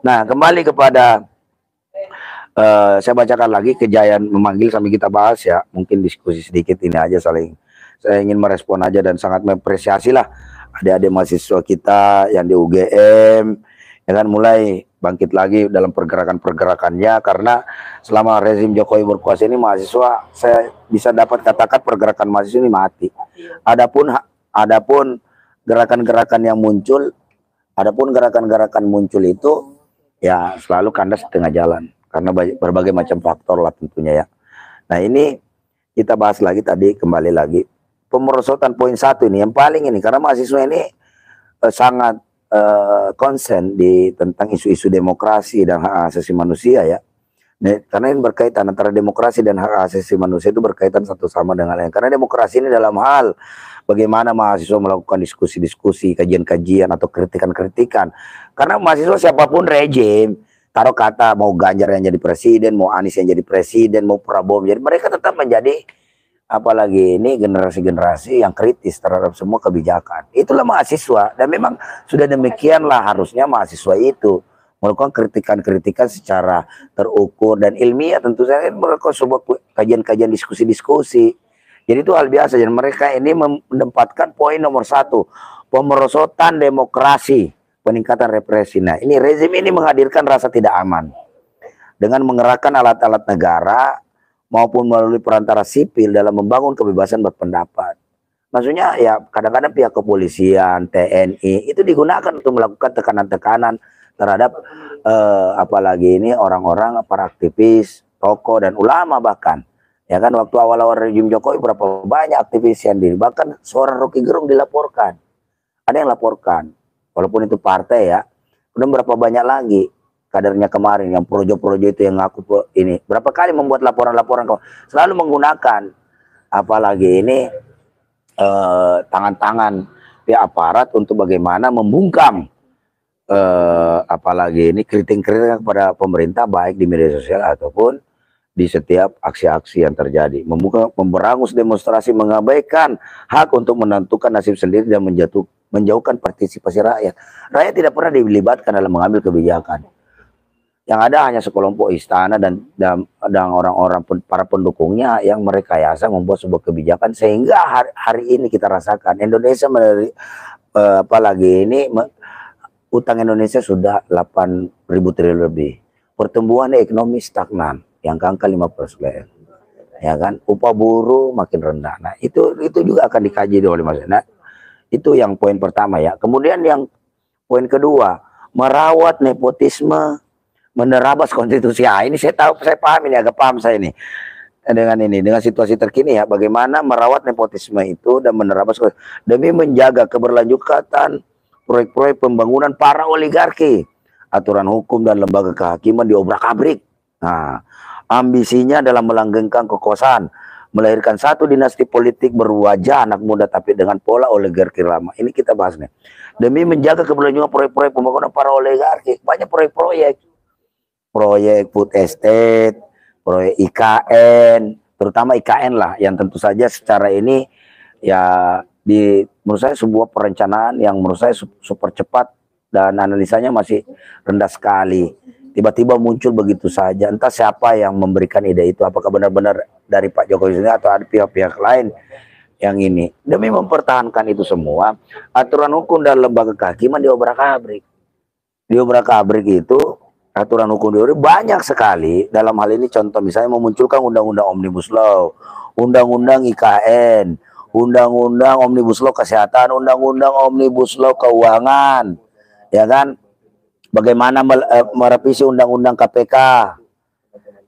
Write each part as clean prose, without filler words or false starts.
Nah, kembali kepada saya bacakan lagi kejayaan memanggil sambil kita bahas ya. Mungkin diskusi sedikit ini aja saling. Saya ingin merespon aja dan sangat mengapresiasi lah adik-adik mahasiswa kita yang di UGM ya kan mulai bangkit lagi dalam pergerakan-pergerakannya karena selama rezim Jokowi berkuasa ini mahasiswa saya bisa dapat katakan pergerakan mahasiswa ini mati. Adapun gerakan-gerakan yang muncul, adapun gerakan-gerakan muncul itu ya selalu kandas di tengah jalan karena berbagai macam faktor lah tentunya ya. Nah ini kita bahas lagi tadi kembali lagi pemerosotan poin satu ini yang paling ini karena mahasiswa ini sangat konsen di tentang isu-isu demokrasi dan hak asasi manusia ya. Nah, karena ini berkaitan antara demokrasi dan hak asasi manusia itu berkaitan satu sama dengan lain. Karena demokrasi ini dalam hal bagaimana mahasiswa melakukan diskusi-diskusi, kajian-kajian atau kritikan-kritikan. Karena mahasiswa siapapun rejim, taruh kata mau Ganjar yang jadi presiden, mau Anies yang jadi presiden, mau Prabowo jadi mereka tetap menjadi apalagi ini generasi-generasi yang kritis terhadap semua kebijakan. Itulah mahasiswa dan memang sudah demikianlah harusnya mahasiswa itu melakukan kritikan-kritikan secara terukur dan ilmiah tentu saja melakukan sebuah kajian-kajian diskusi-diskusi. Jadi itu hal biasa dan mereka ini menempatkan poin nomor satu pemerosotan demokrasi, peningkatan represi. Nah ini rezim ini menghadirkan rasa tidak aman dengan mengerahkan alat-alat negara maupun melalui perantara sipil dalam membangun kebebasan berpendapat. Maksudnya ya kadang-kadang pihak kepolisian, TNI itu digunakan untuk melakukan tekanan-tekanan terhadap apalagi ini orang-orang para aktivis, tokoh dan ulama bahkan. Ya kan waktu awal-awal rejim Jokowi berapa banyak aktivis yang diri, bahkan seorang Rocky Gerung dilaporkan. Ada yang laporkan, walaupun itu partai ya. Kemudian berapa banyak lagi kadernya kemarin yang projo-projo itu yang ngaku ini berapa kali membuat laporan-laporan selalu menggunakan apalagi ini tangan-tangan pihak aparat untuk bagaimana membungkam apalagi ini kritik-kritik kepada pemerintah baik di media sosial ataupun di setiap aksi-aksi yang terjadi, memberangus demonstrasi, mengabaikan hak untuk menentukan nasib sendiri dan menjauhkan partisipasi rakyat. Rakyat tidak pernah dilibatkan dalam mengambil kebijakan. Yang ada hanya sekelompok istana dan orang-orang para pendukungnya yang merekayasa membuat sebuah kebijakan sehingga hari ini kita rasakan Indonesia apalagi ini utang Indonesia sudah 8.000 triliun lebih. Pertumbuhan ekonomi stagnan yang angka 5%. Ya kan, upah buruh makin rendah. Nah, itu juga akan dikaji oleh Mas. Nah, itu yang poin pertama ya. Kemudian yang poin kedua, merawat nepotisme, menerabas konstitusi. Ini saya tahu, saya paham ini, agak paham saya ini. Dengan situasi terkini ya, bagaimana merawat nepotisme itu dan menerabas demi menjaga keberlanjutan proyek-proyek pembangunan para oligarki, aturan hukum dan lembaga kehakiman diobrak-abrik. Nah, ambisinya dalam melanggengkan kekuasaan, melahirkan satu dinasti politik berwajah anak muda tapi dengan pola oligarki lama. Ini kita bahas nih. Demi menjaga keberlanjutan proyek-proyek pembangunan para oligarki, banyak proyek-proyek food estate, proyek IKN, terutama IKN lah, yang tentu saja secara ini ya menurut saya sebuah perencanaan yang menurut saya super cepat dan analisanya masih rendah sekali. Tiba-tiba muncul begitu saja, entah siapa yang memberikan ide itu, apakah benar-benar dari Pak Jokowi sendiri atau ada pihak-pihak lain yang ini. Demi mempertahankan itu semua, aturan hukum dan lembaga kehakiman diobrak-abrik. Diobrak-abrik itu aturan hukum banyak sekali. Dalam hal ini contoh misalnya memunculkan undang-undang Omnibus Law, undang-undang IKN, undang-undang Omnibus Law kesehatan, undang-undang Omnibus Law keuangan, ya kan? Bagaimana merevisi undang-undang KPK.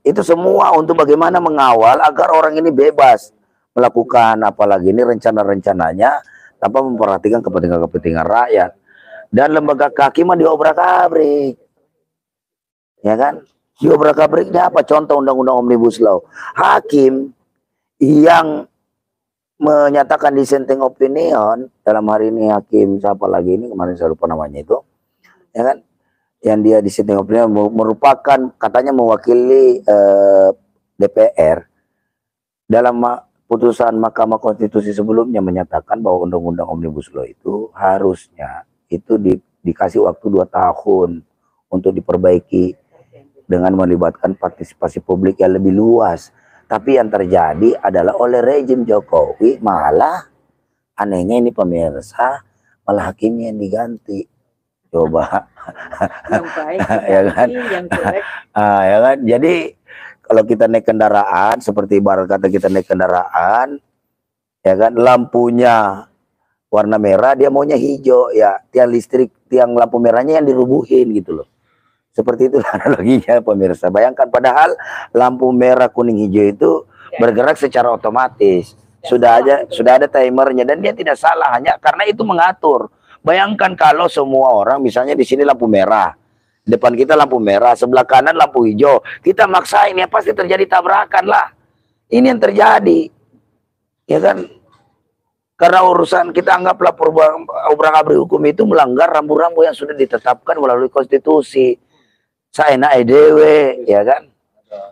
Itu semua untuk bagaimana mengawal agar orang ini bebas melakukan apalagi ini rencana-rencananya tanpa memperhatikan kepentingan-kepentingan rakyat. Dan lembaga kehakiman diobrak-abrik. Ya kan? Diobrak-abriknya apa? Contoh undang-undang Omnibus Law. Hakim yang menyatakan dissenting opinion, dalam hari ini hakim siapa lagi ini, kemarin saya lupa namanya itu, ya kan? Yang dia dissenting opinion merupakan katanya mewakili DPR. Dalam putusan Mahkamah Konstitusi sebelumnya menyatakan bahwa undang-undang Omnibus Law itu harusnya itu dikasih waktu 2 tahun untuk diperbaiki dengan melibatkan partisipasi publik yang lebih luas. Tapi yang terjadi adalah oleh rejim Jokowi malah anehnya ini pemirsa, malah hakimnya yang diganti. Coba. Yang baik diganti, Ya kan? yang jelek. Ya kan? Jadi kalau kita naik kendaraan, seperti ibarat kata kita naik kendaraan, ya kan, lampunya warna merah, dia maunya hijau, ya tiang listrik, tiang lampu merahnya yang dirubuhin gitu loh. Seperti itu analoginya pemirsa. Bayangkan padahal lampu merah, kuning, hijau itu bergerak secara otomatis. Sudah ada timernya dan dia tidak salah, hanya karena itu mengatur. Bayangkan kalau semua orang misalnya di sini lampu merah, depan kita lampu merah, sebelah kanan lampu hijau, kita maksain, ya pasti terjadi tabrakan lah. Ini yang terjadi, ya kan? Karena urusan kita anggaplah obrak-abrik hukum itu melanggar rambu-rambu yang sudah ditetapkan melalui konstitusi. Saena EDW, ya kan?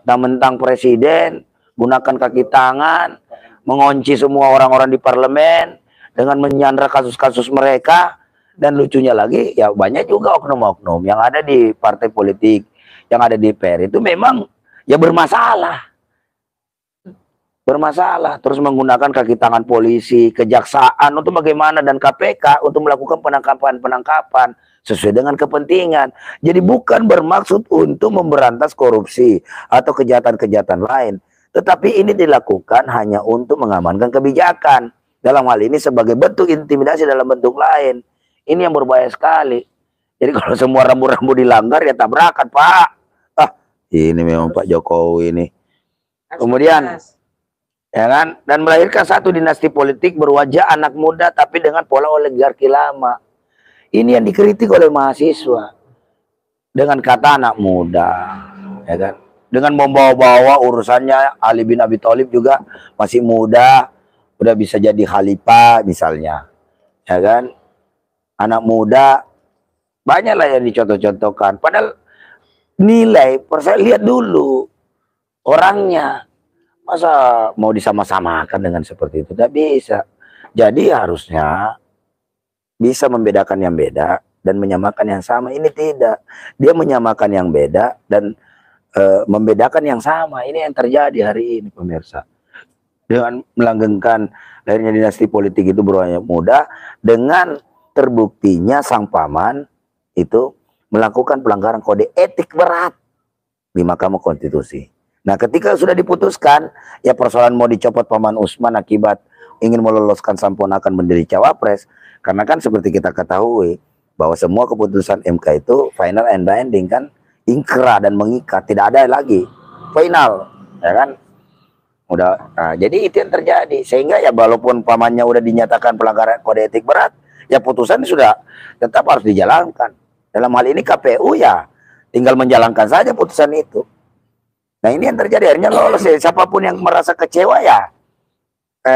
Dan mentang presiden gunakan kaki tangan, mengunci semua orang-orang di parlemen dengan menyandra kasus-kasus mereka. Dan lucunya lagi, ya banyak juga oknum-oknum yang ada di partai politik, yang ada di DPR itu memang ya bermasalah. Terus menggunakan kaki tangan polisi, kejaksaan untuk bagaimana, dan KPK untuk melakukan penangkapan sesuai dengan kepentingan. Jadi bukan bermaksud untuk memberantas korupsi atau kejahatan-kejahatan lain, tetapi ini dilakukan hanya untuk mengamankan kebijakan. Dalam hal ini sebagai bentuk intimidasi dalam bentuk lain. Ini yang berbahaya sekali. Jadi kalau semua rambu-rambu dilanggar ya tabrakan, Pak. Ini memang Pak Jokowi ini. Kemudian ya kan, dan melahirkan satu dinasti politik berwajah anak muda tapi dengan pola oligarki lama. Ini yang dikritik oleh mahasiswa dengan kata anak muda, ya kan, dengan membawa-bawa urusannya Ali bin Abi Thalib juga masih muda, udah bisa jadi khalifah misalnya, ya kan, anak muda, banyaklah yang dicontoh-contohkan. Padahal nilai, lihat dulu orangnya. Masa mau disama-samakan dengan seperti itu? Tidak bisa. Jadi harusnya bisa membedakan yang beda dan menyamakan yang sama. Ini tidak. Dia menyamakan yang beda dan membedakan yang sama. Ini yang terjadi hari ini pemirsa. Dengan melanggengkan lahirnya dinasti politik itu berwarna muda, dengan terbuktinya sang paman itu melakukan pelanggaran kode etik berat di Mahkamah Konstitusi. Nah, ketika sudah diputuskan, ya persoalan mau dicopot Paman Usman akibat ingin meloloskan sang ponakan menjadi cawapres, karena kan seperti kita ketahui bahwa semua keputusan MK itu final and binding kan, ingkrah dan mengikat, tidak ada lagi final, ya kan? Jadi itu yang terjadi, sehingga ya walaupun pamannya udah dinyatakan pelanggaran kode etik berat, ya putusan sudah tetap harus dijalankan. Dalam hal ini KPU ya tinggal menjalankan saja putusan itu. Nah ini yang terjadi, akhirnya lolos ya. Siapapun yang merasa kecewa ya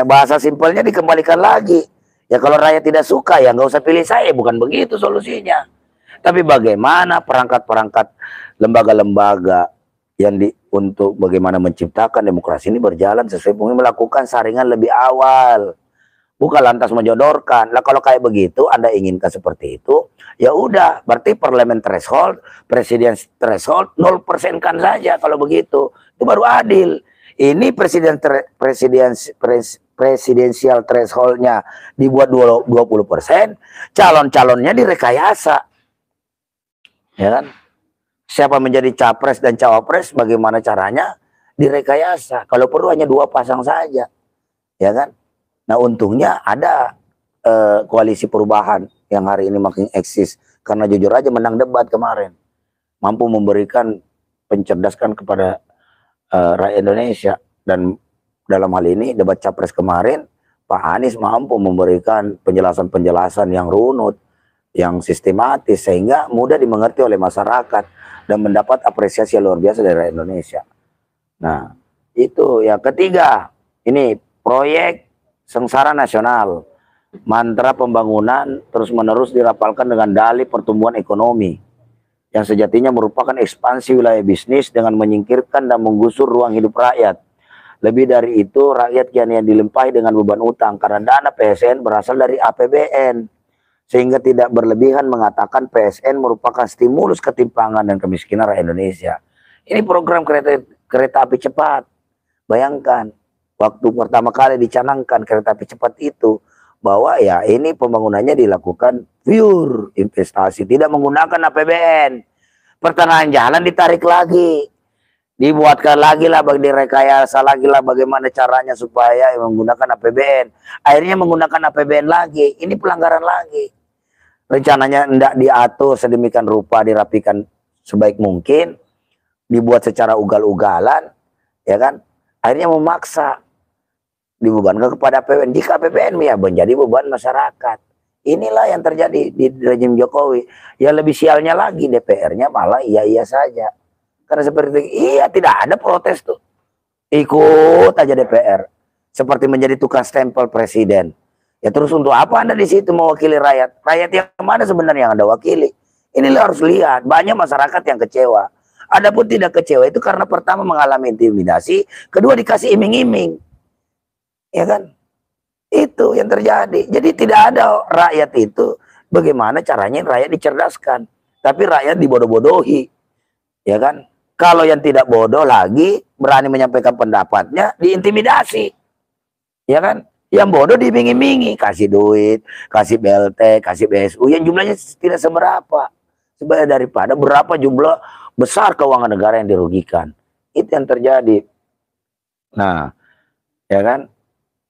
bahasa simpelnya dikembalikan lagi. Ya kalau rakyat tidak suka ya nggak usah pilih saya, bukan begitu solusinya. Tapi bagaimana perangkat-perangkat lembaga-lembaga yang untuk bagaimana menciptakan demokrasi ini berjalan sesuai mungkin, melakukan saringan lebih awal. Bukan lantas menyodorkan. Lah kalau kayak begitu Anda inginkan seperti itu, ya udah, berarti parlemen threshold, presiden threshold 0% kan saja kalau begitu. Itu baru adil. Ini presidensial thresholdnya dibuat 20%, calon-calonnya direkayasa. Ya kan? Siapa menjadi capres dan cawapres, bagaimana caranya direkayasa. Kalau perlu hanya 2 pasang saja. Ya kan? Nah untungnya ada koalisi perubahan yang hari ini makin eksis, karena jujur aja menang debat kemarin, mampu memberikan pencerdaskan kepada rakyat Indonesia. Dan dalam hal ini debat capres kemarin, Pak Anies mampu memberikan penjelasan-penjelasan yang runut, yang sistematis, sehingga mudah dimengerti oleh masyarakat dan mendapat apresiasi luar biasa dari rakyat Indonesia. Nah itu yang ketiga, ini proyek sengsara nasional, mantra pembangunan terus-menerus dirapalkan dengan dalih pertumbuhan ekonomi yang sejatinya merupakan ekspansi wilayah bisnis dengan menyingkirkan dan menggusur ruang hidup rakyat. Lebih dari itu, rakyat kian yang dilimpahi dengan beban utang karena dana PSN berasal dari APBN. sehingga tidak berlebihan mengatakan PSN merupakan stimulus ketimpangan dan kemiskinan rakyat Indonesia. Ini program kereta api cepat. Bayangkan, waktu pertama kali dicanangkan kereta api cepat itu, bahwa ya ini pembangunannya dilakukan pure investasi, tidak menggunakan APBN. Pertengahan jalan ditarik lagi, dibuatkan lagi lah, direkayasa lagi lah bagaimana caranya supaya menggunakan APBN. Akhirnya menggunakan APBN lagi, ini pelanggaran lagi. Rencananya tidak diatur sedemikian rupa, dirapikan sebaik mungkin, dibuat secara ugal-ugalan, ya kan? Akhirnya memaksa dibebankan kepada APBN. Jika APBN ya menjadi beban masyarakat. Inilah yang terjadi di rezim Jokowi. Ya lebih sialnya lagi, DPR-nya malah iya-iya saja. Karena seperti itu, iya tidak ada protes tuh. Ikut aja DPR. Seperti menjadi tukang stempel presiden. Ya terus untuk apa Anda di situ mewakili rakyat? Rakyat yang mana sebenarnya yang Anda wakili? Ini harus lihat, banyak masyarakat yang kecewa. Adapun tidak kecewa itu karena pertama mengalami intimidasi, kedua dikasih iming-iming. Ya kan? Itu yang terjadi. Jadi tidak ada rakyat itu bagaimana caranya rakyat dicerdaskan, tapi rakyat dibodoh-bodohi. Ya kan? Kalau yang tidak bodoh lagi berani menyampaikan pendapatnya diintimidasi. Ya kan? Yang bodoh diiming-imingi, kasih duit, kasih BLT, kasih BSU yang jumlahnya tidak seberapa. Sebenarnya daripada berapa jumlah besar keuangan negara yang dirugikan. Itu yang terjadi. Nah, ya kan?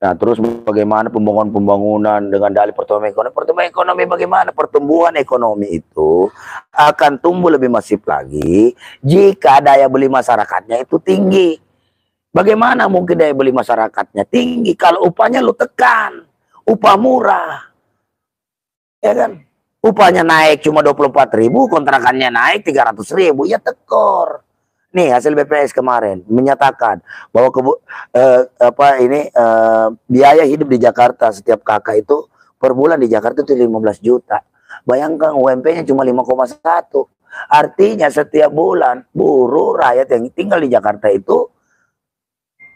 Nah, terus bagaimana pembangunan dengan dalih pertumbuhan ekonomi? Pertumbuhan ekonomi bagaimana? Pertumbuhan ekonomi itu akan tumbuh lebih masif lagi jika daya beli masyarakatnya itu tinggi. Bagaimana mungkin daya beli masyarakatnya tinggi kalau upahnya lu tekan, upah murah, ya kan? Upahnya naik cuma 24.000, kontrakannya naik 300.000, ya tekor. Nih hasil BPS kemarin menyatakan bahwa biaya hidup di Jakarta setiap kakak itu per bulan di Jakarta itu 15 juta. Bayangkan UMP-nya cuma 5,1. Artinya setiap bulan buruh rakyat yang tinggal di Jakarta itu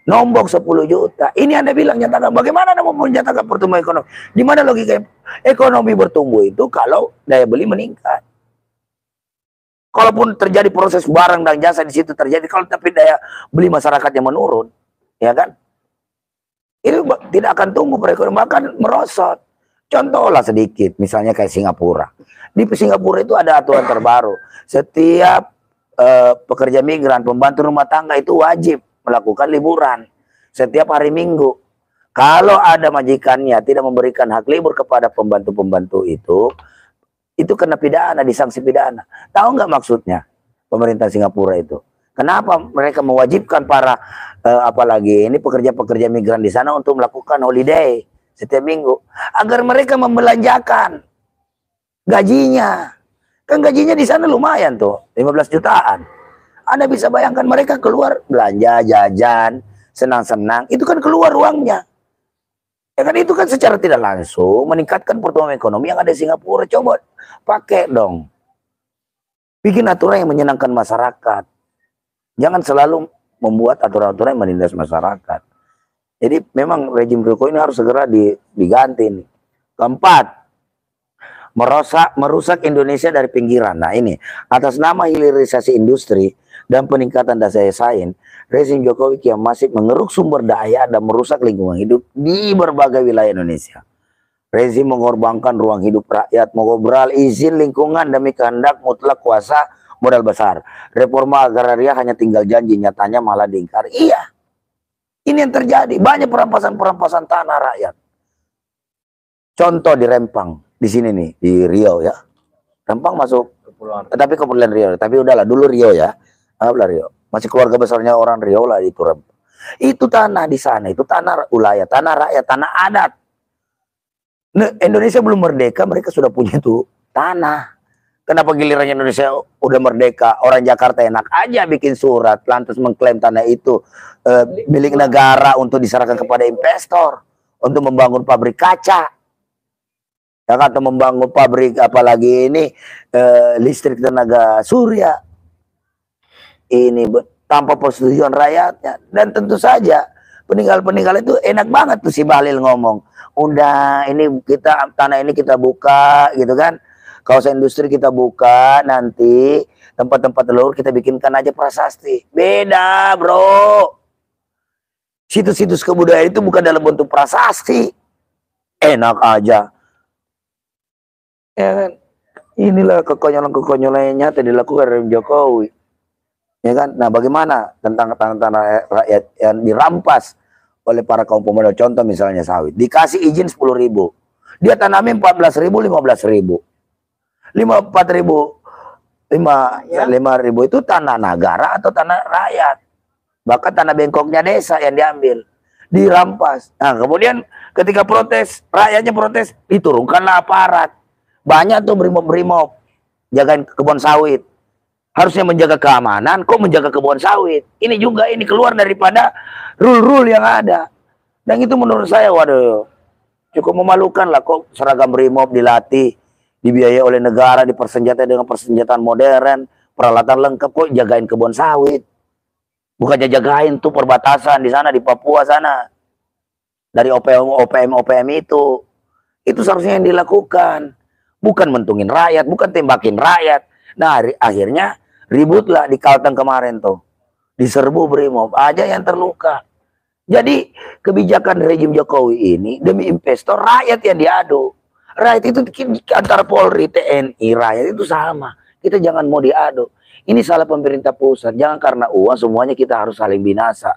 nombok 10 juta. Ini Anda bilang nyatakan, bagaimana Anda mau menyatakan pertumbuhan ekonomi? Di mana logika ekonomi bertumbuh itu kalau daya beli meningkat? Kalaupun terjadi proses barang dan jasa di situ terjadi, kalau tapi daya beli masyarakatnya menurun, ya kan? Ini tidak akan tumbuh perekonomian, bahkan merosot. Contohlah sedikit, misalnya kayak Singapura. Di Singapura itu ada aturan terbaru. Setiap pekerja migran, pembantu rumah tangga itu wajib melakukan liburan setiap hari Minggu. Kalau ada majikannya tidak memberikan hak libur kepada pembantu-pembantu itu kena pidana, disanksi pidana. Tahu nggak maksudnya pemerintah Singapura itu? Kenapa mereka mewajibkan para apalagi ini pekerja-pekerja migran di sana untuk melakukan holiday setiap minggu? Agar mereka membelanjakan gajinya. Kan gajinya di sana lumayan tuh, 15 jutaan. Anda bisa bayangkan mereka keluar belanja, jajan, senang-senang. Itu kan keluar uangnya. Ya kan itu kan secara tidak langsung meningkatkan pertumbuhan ekonomi yang ada di Singapura. Coba pakai dong. Bikin aturan yang menyenangkan masyarakat. Jangan selalu membuat aturan-aturan yang menindas masyarakat. Jadi memang rezim Jokowi ini harus segera diganti nih. Keempat, merusak Indonesia dari pinggiran. Nah ini, atas nama hilirisasi industri dan peningkatan daya saing, rezim Jokowi kian masif mengeruk sumber daya dan merusak lingkungan hidup di berbagai wilayah Indonesia. Rezim mengorbankan ruang hidup rakyat, mengobrol izin lingkungan demi kehendak mutlak kuasa modal besar. Reforma agraria hanya tinggal janji, nyatanya malah diingkari. Iya, ini yang terjadi. Banyak perampasan tanah rakyat. Contoh di Rempang, di sini nih, di Riau ya. Rempang masuk, tapi Kepulauan Riau. Tapi udahlah, dulu Riau ya. Rio. Masih keluarga besarnya orang Riau lah itu. Itu tanah di sana, itu tanah wilayah, tanah rakyat, tanah adat. Nah, Indonesia belum merdeka, mereka sudah punya itu tanah. Kenapa gilirannya Indonesia udah merdeka, orang Jakarta enak aja bikin surat, lantas mengklaim tanah itu milik negara untuk diserahkan kepada investor untuk membangun pabrik kaca, ya kan, atau membangun pabrik apalagi ini listrik tenaga surya. Ini tanpa persetujuan rakyatnya. Dan tentu saja peninggalan itu enak banget tuh si Bahlil ngomong. udah ini kita tanah ini kita buka gitu kan. Kawasan industri kita buka, nanti tempat-tempat telur kita bikinkan aja prasasti. Beda, bro. Situs-situs kebudayaan itu bukan dalam bentuk prasasti. Enak aja. Ya kan? Inilah kekonyolan-kekonyolan yang nyata dilakukan oleh Jokowi. Ya kan? Nah, bagaimana tentang tanah-tanah rakyat yang dirampas oleh para kaum pemodal? Contoh misalnya sawit. Dikasih izin 10.000. Dia tanamin 14.000, 15.000. 5.000 itu tanah negara atau tanah rakyat. Bahkan tanah bengkoknya desa yang diambil, dirampas. Nah, kemudian ketika protes, rakyatnya protes, diturunkanlah aparat. Banyak tuh brimob-brimob jagain kebun sawit. Harusnya menjaga keamanan, kok menjaga kebun sawit. Ini juga ini keluar daripada rule-rule yang ada. Dan itu menurut saya, waduh, cukup memalukan lah, kok seragam brimob dilatih, dibiayai oleh negara, dipersenjatai dengan persenjataan modern, peralatan lengkap, kok jagain kebun sawit. Bukannya jagain tuh perbatasan di sana, di Papua sana. Dari OPM itu. Itu seharusnya yang dilakukan. Bukan mentungin rakyat, bukan tembakin rakyat. Nah, akhirnya ributlah di Kalteng kemarin tuh. Diserbu brimob, aja yang terluka. Jadi, kebijakan rejim Jokowi ini demi investor, rakyat yang diadu. Rakyat itu antara Polri, TNI, rakyat itu sama. Kita jangan mau diadu. Ini salah pemerintah pusat. Jangan karena uang semuanya kita harus saling binasa.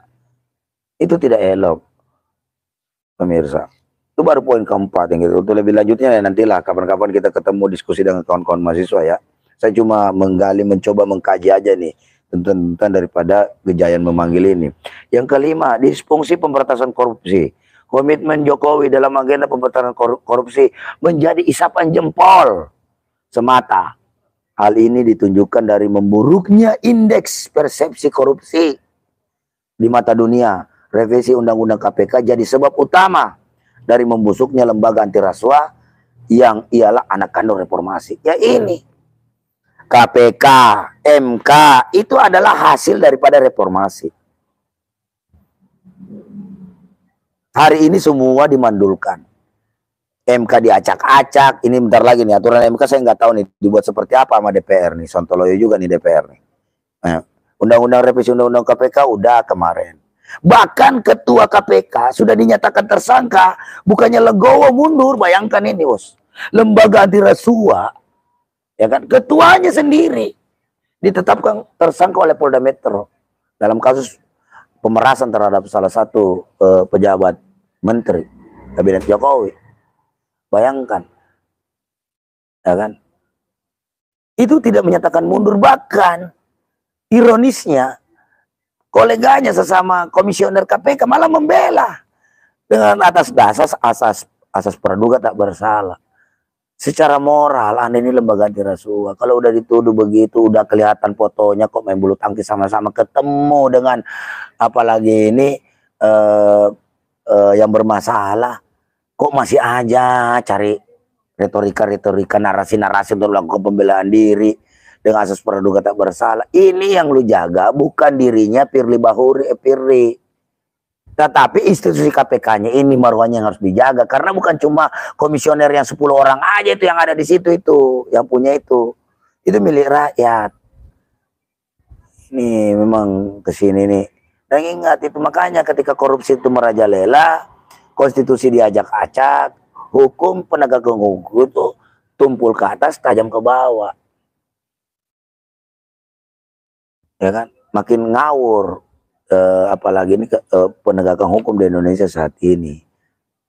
Itu tidak elok, pemirsa. Itu baru poin keempat yang gitu. Untuk lebih lanjutnya ya nantilah kapan-kapan kita ketemu diskusi dengan kawan-kawan mahasiswa ya. Saya cuma menggali, mencoba mengkaji aja nih tentang daripada Gejayan memanggil ini. Yang kelima, disfungsi pemberantasan korupsi. Komitmen Jokowi dalam agenda pemberantasan korupsi menjadi isapan jempol semata. Hal ini ditunjukkan dari memburuknya indeks persepsi korupsi di mata dunia. Revisi Undang-Undang KPK jadi sebab utama dari membusuknya lembaga anti rasuah yang ialah anak kandung reformasi. Ya ini, KPK, MK itu adalah hasil daripada reformasi. Hari ini semua dimandulkan. MK diacak-acak, ini bentar lagi nih aturan MK saya nggak tahu nih dibuat seperti apa sama DPR nih, sontoloyo juga nih DPR nih. Nah, undang-undang revisi undang-undang KPK udah kemarin. Bahkan ketua KPK sudah dinyatakan tersangka, bukannya legowo mundur, bayangkan ini bos. Lembaga anti rasuah, ya kan, ketuanya sendiri ditetapkan tersangka oleh Polda Metro dalam kasus pemerasan terhadap salah satu pejabat menteri kabinet Jokowi. Bayangkan, ya kan? Itu tidak menyatakan mundur, bahkan ironisnya koleganya sesama komisioner KPK malah membela dengan atas dasar asas praduga tak bersalah. Secara moral, Anda ini lembaga anti rasuah. Kalau udah dituduh begitu, udah kelihatan fotonya kok main bulu tangkis sama-sama, ketemu dengan apalagi ini yang bermasalah. Kok masih aja cari retorika-retorika, narasi-narasi untuk melakukan pembelaan diri dengan asas praduga tak bersalah. Ini yang lu jaga, bukan dirinya Firly Bahuri, Firly. Tetapi institusi KPK-nya ini marwahnya yang harus dijaga. Karena bukan cuma komisioner yang 10 orang aja itu yang ada di situ itu, yang punya itu. Itu milik rakyat. Ini memang kesini nih. Dan ingat itu, makanya ketika korupsi itu merajalela, konstitusi diajak-acak, hukum penegakan hukum itu tumpul ke atas, tajam ke bawah. Ya kan? Makin ngawur, apalagi ini penegakan hukum di Indonesia saat ini.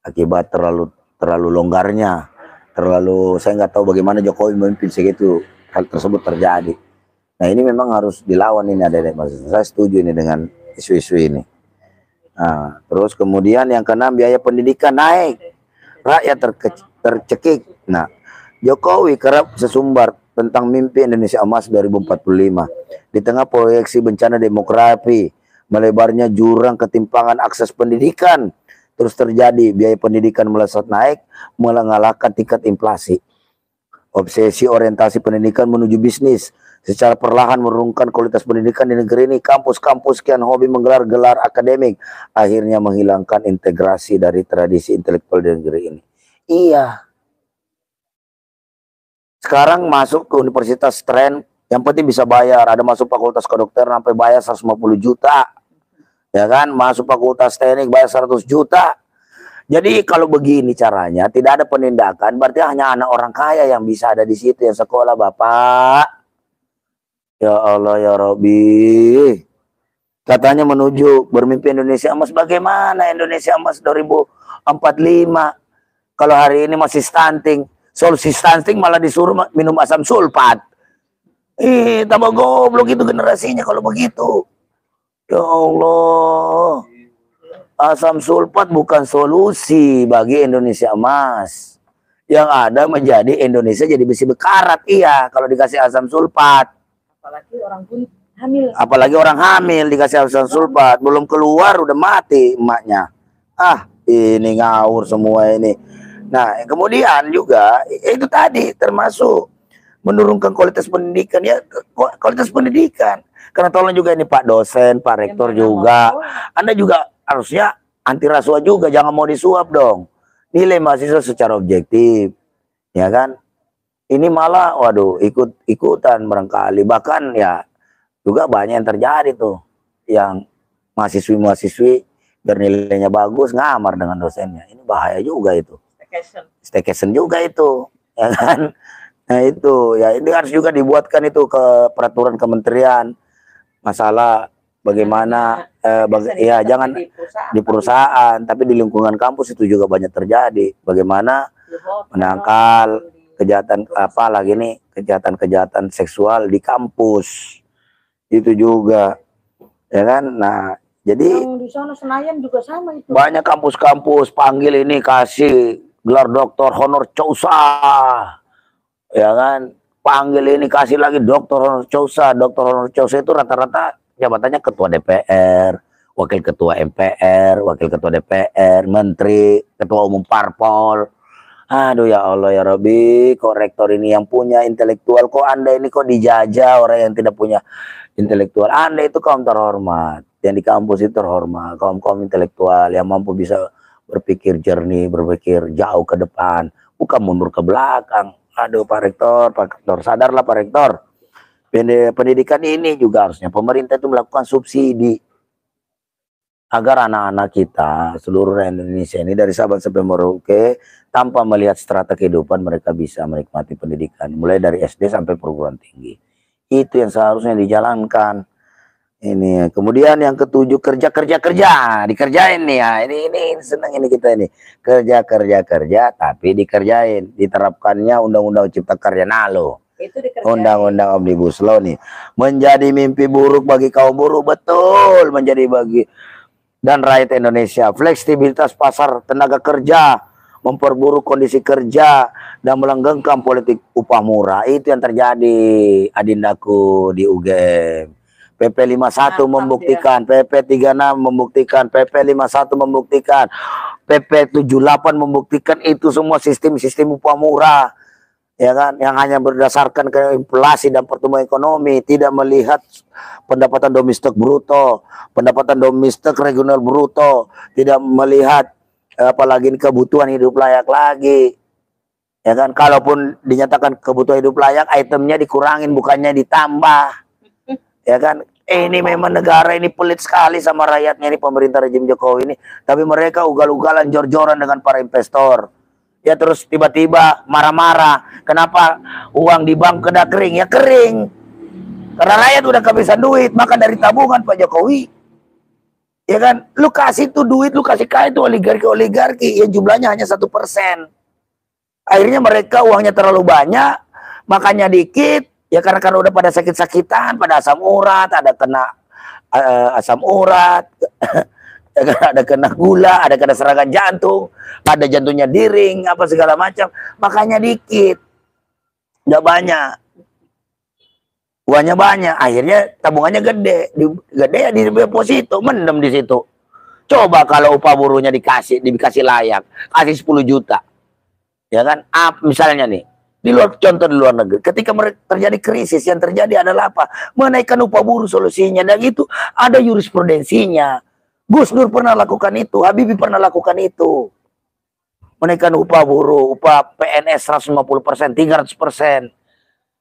Akibat terlalu longgarnya, saya nggak tahu bagaimana Jokowi memimpin segitu hal tersebut terjadi. Nah ini memang harus dilawan ini, ada saya setuju ini dengan isu-isu ini. Nah, terus kemudian yang keenam, biaya pendidikan naik, rakyat tercekik. Nah, Jokowi kerap sesumbar tentang mimpi Indonesia Emas 2045. Di tengah proyeksi bencana demografi, melebarnya jurang ketimpangan akses pendidikan terus terjadi, biaya pendidikan melesat naik, mengalahkan tingkat inflasi. Obsesi orientasi pendidikan menuju bisnis secara perlahan menurunkan kualitas pendidikan di negeri ini. Kampus-kampus kian hobi menggelar gelar akademik, akhirnya menghilangkan integrasi dari tradisi intelektual di negeri ini. Iya. Sekarang masuk ke universitas tren, yang penting bisa bayar. Ada masuk fakultas kedokteran sampai bayar 150 juta. Ya kan, masuk fakultas teknik bayar 100 juta. Jadi kalau begini caranya, tidak ada penindakan, berarti hanya anak orang kaya yang bisa ada di situ, yang sekolah, Bapak. Ya Allah ya Rabbi. Katanya menuju bermimpi Indonesia Emas. Bagaimana Indonesia Emas 2045? Kalau hari ini masih stunting. Solusi stunting malah disuruh minum asam sulfat. Tambah goblok itu generasinya kalau begitu. Ya Allah. Asam sulfat bukan solusi bagi Indonesia Emas. Yang ada menjadi Indonesia jadi besi bekarat. Iya, kalau dikasih asam sulfat. Apalagi orang pun hamil. Apalagi orang hamil dikasih asam sulfat, belum keluar udah mati emaknya. Ini ngawur semua ini. Nah, kemudian juga itu tadi termasuk menurunkan kualitas pendidikan, ya, kualitas pendidikan. Karena tolong juga ini Pak dosen, Pak rektor juga. Anda juga harusnya anti rasuah juga, jangan mau disuap dong. Nilai mahasiswa secara objektif. Ya kan? Ini malah waduh ikut-ikutan barangkali, bahkan ya juga banyak yang terjadi tuh yang mahasiswi-mahasiswi bernilainya bagus ngamar dengan dosennya. Ini bahaya juga itu. Staycation juga itu, ya kan? Nah itu ya, ini harus juga dibuatkan itu ke peraturan kementerian masalah bagaimana ya jangan di perusahaan tapi di lingkungan kampus itu juga banyak terjadi. Bagaimana menangkal kejahatan apalagi nih, kejahatan seksual di kampus itu juga, ya kan? Nah jadi di sana Senayan juga sama itu. Banyak kampus-kampus panggil ini kasih gelar doktor honor causa, ya kan? Panggil ini kasih lagi doktor honor causa. Doktor honor causa itu rata-rata jabatannya ketua DPR, wakil ketua MPR, wakil ketua DPR, menteri, ketua umum parpol. Aduh ya Allah ya Rabbi, kok rektor ini yang punya intelektual, kok Anda ini kok dijajah orang yang tidak punya intelektual. Anda itu kaum terhormat, yang di kampus itu terhormat, kaum-kaum intelektual yang mampu bisa berpikir jernih, berpikir jauh ke depan, bukan mundur ke belakang. Aduh Pak Rektor, sadarlah Pak Rektor. Pendidikan ini juga harusnya pemerintah itu melakukan subsidi agar anak-anak kita seluruh Indonesia ini dari Sabang sampai Merauke tanpa melihat strata kehidupan mereka bisa menikmati pendidikan mulai dari SD sampai perguruan tinggi. Itu yang seharusnya dijalankan. Ini kemudian yang ketujuh, kerja dikerjain nih ya. Ini senang ini kita ini, kerja tapi dikerjain, diterapkannya undang-undang cipta karya Nalo. Undang-undang Omnibus Law nih menjadi mimpi buruk bagi kaum buruh, betul, menjadi bagi dan rakyat Indonesia. Fleksibilitas pasar tenaga kerja memperburuk kondisi kerja dan melanggengkan politik upah murah. Itu yang terjadi, adindaku, di UGM. PP 51 membuktikan, PP 36 membuktikan, PP 51 membuktikan, PP 78 membuktikan, itu semua sistem upah murah. Ya kan, yang hanya berdasarkan ke inflasi dan pertumbuhan ekonomi, tidak melihat pendapatan domestik bruto, pendapatan domestik regional bruto, tidak melihat apalagi kebutuhan hidup layak lagi. Ya kan, kalaupun dinyatakan kebutuhan hidup layak, itemnya dikurangin bukannya ditambah. Ya kan, ini memang negara ini pelit sekali sama rakyatnya, ini pemerintah rejim Jokowi ini, tapi mereka ugal-ugalan jor-joran dengan para investor. Ya terus tiba-tiba marah-marah, kenapa uang di bank kena kering? Ya kering karena rakyat udah kehabisan duit, maka dari tabungan Pak Jokowi, ya kan, lu kasih tuh duit, lu kasih kaya itu oligarki yang jumlahnya hanya 1%. Akhirnya mereka uangnya terlalu banyak, makanya dikit, ya karena udah pada sakit-sakitan, pada asam urat, ada kena asam urat. Ada kena gula, ada kena serangan jantung, ada jantungnya diring, apa segala macam, makanya dikit, nggak banyak, uangnya banyak, akhirnya tabungannya gede ya di deposito, mendem di situ. Coba kalau upah buruhnya dikasih layak, kasih 10 juta, ya kan, misalnya nih, Di luar contoh di luar negeri, ketika terjadi krisis, yang terjadi adalah apa? Menaikkan upah buruh solusinya, dan itu ada jurisprudensinya. Gus Dur pernah lakukan itu, Habibie pernah lakukan itu. Menaikkan upah buruh, upah PNS 150%, 300%.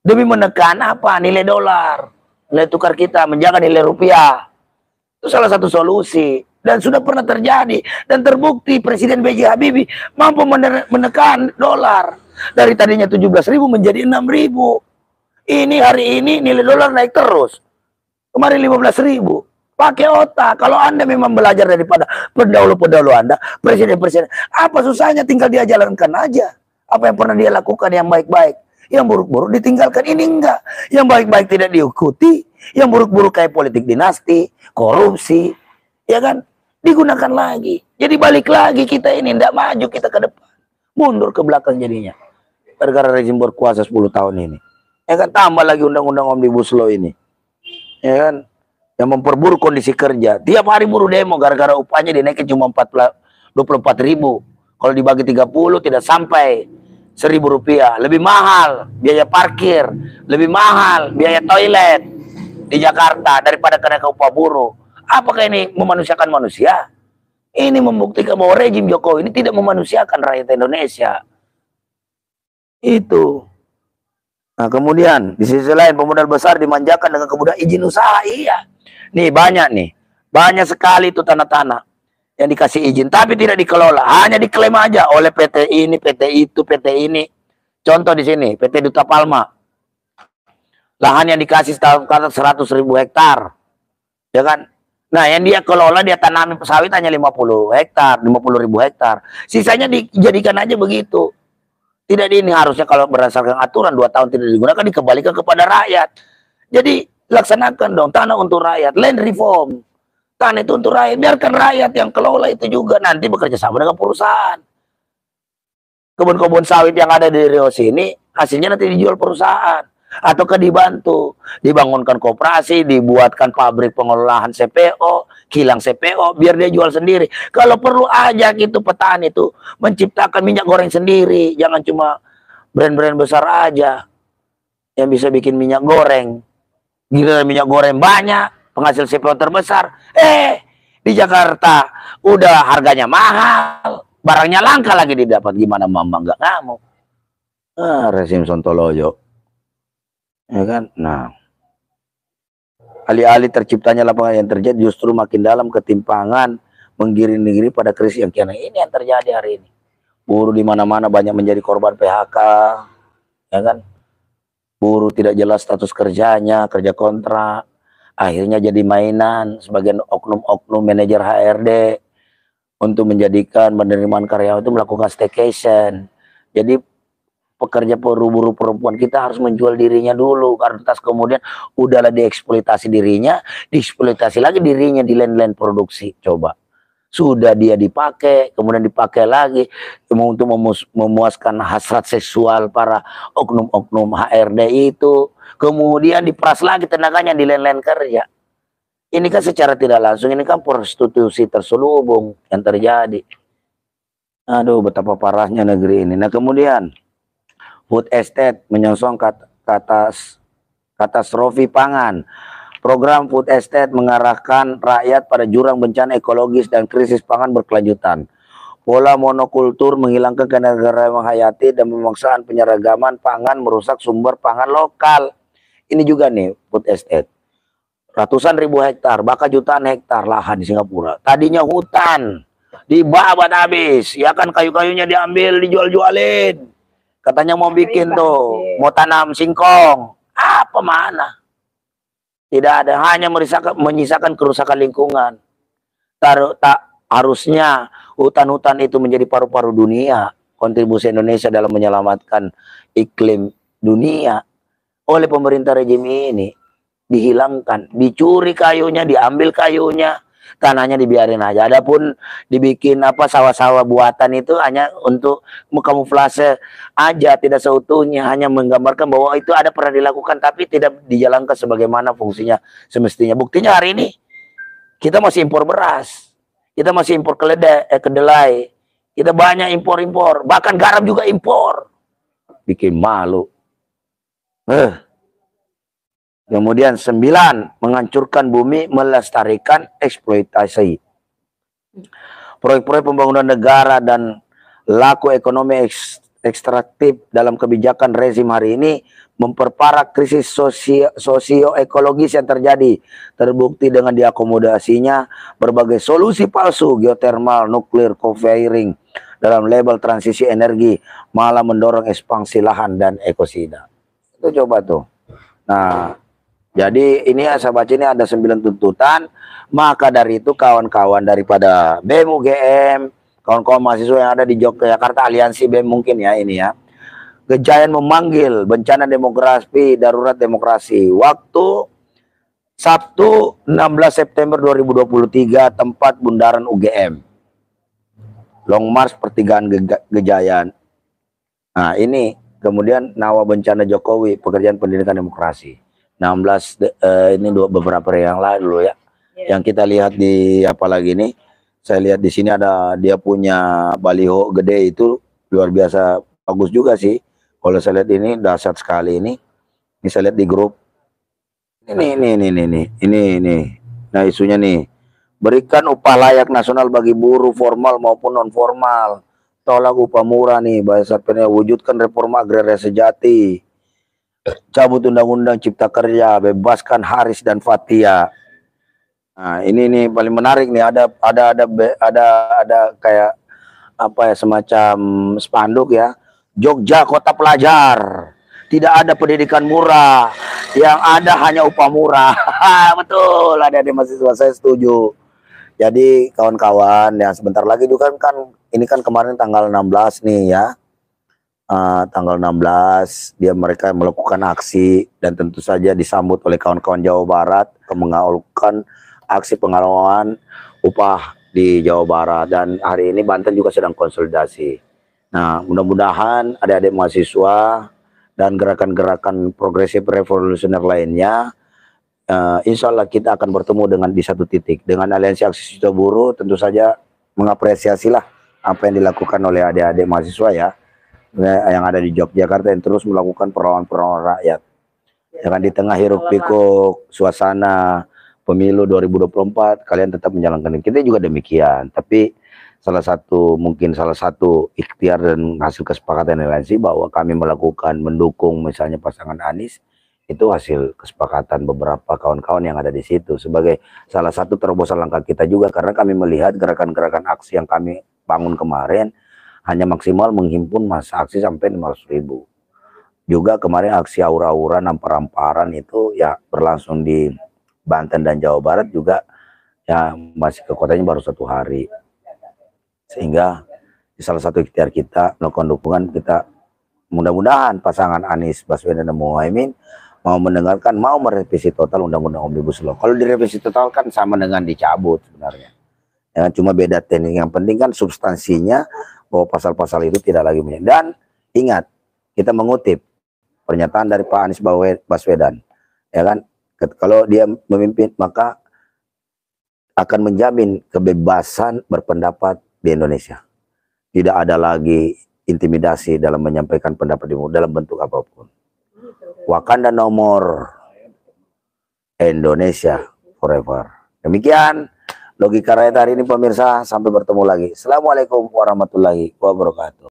Demi menekan apa? Nilai dolar, nilai tukar kita, menjaga nilai rupiah. Itu salah satu solusi. Dan sudah pernah terjadi. Dan terbukti Presiden B.J. Habibie mampu menekan dolar. Dari tadinya 17.000 menjadi 6.000. Ini hari ini nilai dolar naik terus. Kemarin 15.000. Pakai otak. Kalau Anda memang belajar daripada pendahulu-pendahulu Anda, presiden-presiden, apa susahnya, tinggal dia jalankan aja. Apa yang pernah dia lakukan yang baik-baik. Yang buruk-buruk ditinggalkan. Ini enggak. Yang baik-baik tidak diikuti. Yang buruk-buruk kayak politik dinasti, korupsi, ya kan, digunakan lagi. Jadi balik lagi kita ini, tidak maju kita ke depan. Mundur ke belakang jadinya. Gara-gara rezim berkuasa 10 tahun ini. Ya kan, tambah lagi undang-undang Omnibus Law ini. Ya kan, yang memperburuk kondisi kerja. Tiap hari buruh demo gara-gara upahnya dinaikin cuma 24.000. Kalau dibagi 30 tidak sampai 1.000 rupiah. Lebih mahal biaya parkir, lebih mahal biaya toilet di Jakarta daripada kenaikan upah buruh. Apakah ini memanusiakan manusia? Ini membuktikan bahwa rejim Jokowi ini tidak memanusiakan rakyat Indonesia. Itu. Nah, kemudian di sisi lain pemodal besar dimanjakan dengan kemudahan izin usaha. Iya. Nih banyak nih. Banyak sekali itu tanah-tanah yang dikasih izin tapi tidak dikelola. Hanya diklaim aja oleh PT ini, PT itu, PT ini. Contoh di sini, PT Duta Palma. Lahan yang dikasih kata 100.000 hektar. Ya kan? Nah, yang dia kelola, dia tanami sawit hanya 50 hektar, 50.000 hektar. Sisanya dijadikan aja begitu. Tidak ini harusnya kalau berdasarkan aturan 2 tahun tidak digunakan, dikembalikan kepada rakyat. Jadi laksanakan dong tanah untuk rakyat, land reform. Tanah itu untuk rakyat, biarkan rakyat yang kelola itu juga nanti bekerja sama dengan perusahaan. Kebun-kebun sawit yang ada di Riau sini, hasilnya nanti dijual perusahaan. Ataukah dibantu, dibangunkan koperasi, dibuatkan pabrik pengolahan CPO, kilang CPO, biar dia jual sendiri. Kalau perlu aja gitu petani itu menciptakan minyak goreng sendiri, jangan cuma brand-brand besar aja yang bisa bikin minyak goreng. Gila, minyak goreng banyak, penghasil CPO terbesar. Di Jakarta udah harganya mahal, barangnya langka lagi didapat. Gimana mama nggak ngamuk? Rezim Sontoloyo. Ya kan? Nah, alih-alih terciptanya lapangan yang terjadi justru makin dalam ketimpangan menggiring negeri pada krisis yang kian ini yang terjadi hari ini. Buruh di mana-mana banyak menjadi korban PHK, ya kan? Buruh tidak jelas status kerjanya, kerja kontrak, akhirnya jadi mainan sebagian oknum-oknum manajer HRD untuk menjadikan penerimaan karyawan itu melakukan staycation. Jadi pekerja buruh perempuan kita harus menjual dirinya dulu, karena kemudian udahlah dieksploitasi dirinya, dieksploitasi lagi dirinya di lain-lain produksi. Coba sudah dia dipakai, kemudian dipakai lagi untuk memuaskan hasrat seksual para oknum-oknum HRD itu, kemudian diperas lagi tenaganya di lain-lain kerja. Ini kan secara tidak langsung ini kan prostitusi terselubung yang terjadi. Aduh, betapa parahnya negeri ini. Nah, kemudian food estate menyongsong katastrofi pangan. Program food estate mengarahkan rakyat pada jurang bencana ekologis dan krisis pangan berkelanjutan. Pola monokultur menghilangkan keanekaragaman hayati dan pemaksaan penyeragaman pangan merusak sumber pangan lokal. Ini juga nih food estate. Ratusan ribu hektar, bahkan jutaan hektar lahan di Singapura. Tadinya hutan, dibabat habis. Ya kan, kayu-kayunya diambil, dijual-jualin. Katanya mau bikin tuh, mau tanam singkong. Apa mana? Tidak ada, hanya menyisakan kerusakan lingkungan. Harusnya hutan-hutan itu menjadi paru-paru dunia. Kontribusi Indonesia dalam menyelamatkan iklim dunia. Oleh pemerintah rejim ini dihilangkan, dicuri kayunya, diambil kayunya. Tanahnya dibiarin aja. Adapun dibikin apa sawah-sawah buatan itu hanya untuk kamuflase aja, tidak seutuhnya, hanya menggambarkan bahwa itu ada pernah dilakukan tapi tidak dijalankan sebagaimana fungsinya semestinya. Buktinya hari ini kita masih impor beras, kita masih impor kedelai, kita banyak impor-impor, bahkan garam juga impor. bikin malu. Kemudian 9, menghancurkan bumi, melestarikan eksploitasi. Proyek-proyek pembangunan negara dan laku ekonomi ekstraktif dalam kebijakan rezim hari ini memperparah krisis sosioekologis yang terjadi. Terbukti dengan diakomodasinya berbagai solusi palsu, geotermal, nuklir, co-firing dalam label transisi energi, malah mendorong ekspansi lahan dan ekosida. Itu coba tuh. Nah, jadi ini saya baca ini ada 9 tuntutan. Maka dari itu kawan-kawan daripada BEM UGM, kawan-kawan mahasiswa yang ada di Yogyakarta, aliansi BEM mungkin ya ini ya, Gejayan memanggil bencana demografi darurat demokrasi. Waktu Sabtu 16 September 2023, tempat bundaran UGM. Long March pertigaan Gejayan. Nah ini kemudian Nawa Bencana Jokowi, pekerjaan pendidikan demokrasi. 16 ini beberapa hari yang lalu ya. Yang kita lihat di apalagi nih, saya lihat di sini ada dia punya baliho gede, itu luar biasa bagus juga sih. Kalau saya lihat ini dahsyat sekali ini. Ini saya lihat di grup. Ini. Nah isunya nih, berikan upah layak nasional bagi buruh formal maupun non formal. Tolak upah murah nih, bahasa wujudkan reforma agraria sejati. Cabut undang-undang cipta kerja, bebaskan Haris dan Fathia. Nah, ini nih paling menarik nih, ada kayak apa ya, semacam spanduk ya. Jogja kota pelajar. Tidak ada pendidikan murah, yang ada hanya upah murah. Betul, ada di mahasiswa, saya setuju. Jadi kawan-kawan ya, sebentar lagi juga kan ini kan kemarin tanggal 16 nih ya. Tanggal 16 mereka melakukan aksi, dan tentu saja disambut oleh kawan-kawan Jawa Barat melakukan aksi penghalauan upah di Jawa Barat, dan hari ini Banten juga sedang konsolidasi. Nah, mudah-mudahan adik-adik mahasiswa dan gerakan-gerakan progresif revolusioner lainnya, insya Allah kita akan bertemu dengan di satu titik. Dengan Aliansi Aksi Serikat Buruh tentu saja mengapresiasilah apa yang dilakukan oleh adik-adik mahasiswa ya, yang ada di Yogyakarta, yang terus melakukan perlawanan rakyat. Jangan di tengah hiruk pikuk suasana pemilu 2024 kalian tetap menjalankan. Kita juga demikian, tapi salah satu ikhtiar dan hasil kesepakatan aliansi bahwa kami mendukung misalnya pasangan Anies, itu hasil kesepakatan beberapa kawan-kawan yang ada di situ sebagai salah satu terobosan langkah kita juga, karena kami melihat gerakan-gerakan aksi yang kami bangun kemarin hanya maksimal menghimpun massa aksi sampai 500.000. Juga kemarin aksi aura-aura nampar-namparan itu ya berlangsung di Banten dan Jawa Barat juga ya, masih ke kotanya baru 1 hari. Sehingga salah satu ikhtiar kita melakukan dukungan kita, mudah-mudahan pasangan Anies Baswedan dan Muhaimin mau mendengarkan, mau merevisi total undang-undang Omnibus Law. Kalau direvisi total kan sama dengan dicabut sebenarnya. Ya, cuma beda teknik. Yang penting kan substansinya, bahwa pasal-pasal itu tidak lagi punya. Dan ingat, kita mengutip pernyataan dari Pak Anies Baswedan, ya kan, kalau dia memimpin maka akan menjamin kebebasan berpendapat di Indonesia. Tidak ada lagi intimidasi dalam menyampaikan pendapat dalam bentuk apapun. Wakanda no more, Indonesia forever. Demikian logika rakyat hari ini pemirsa, sampai bertemu lagi. Assalamualaikum warahmatullahi wabarakatuh.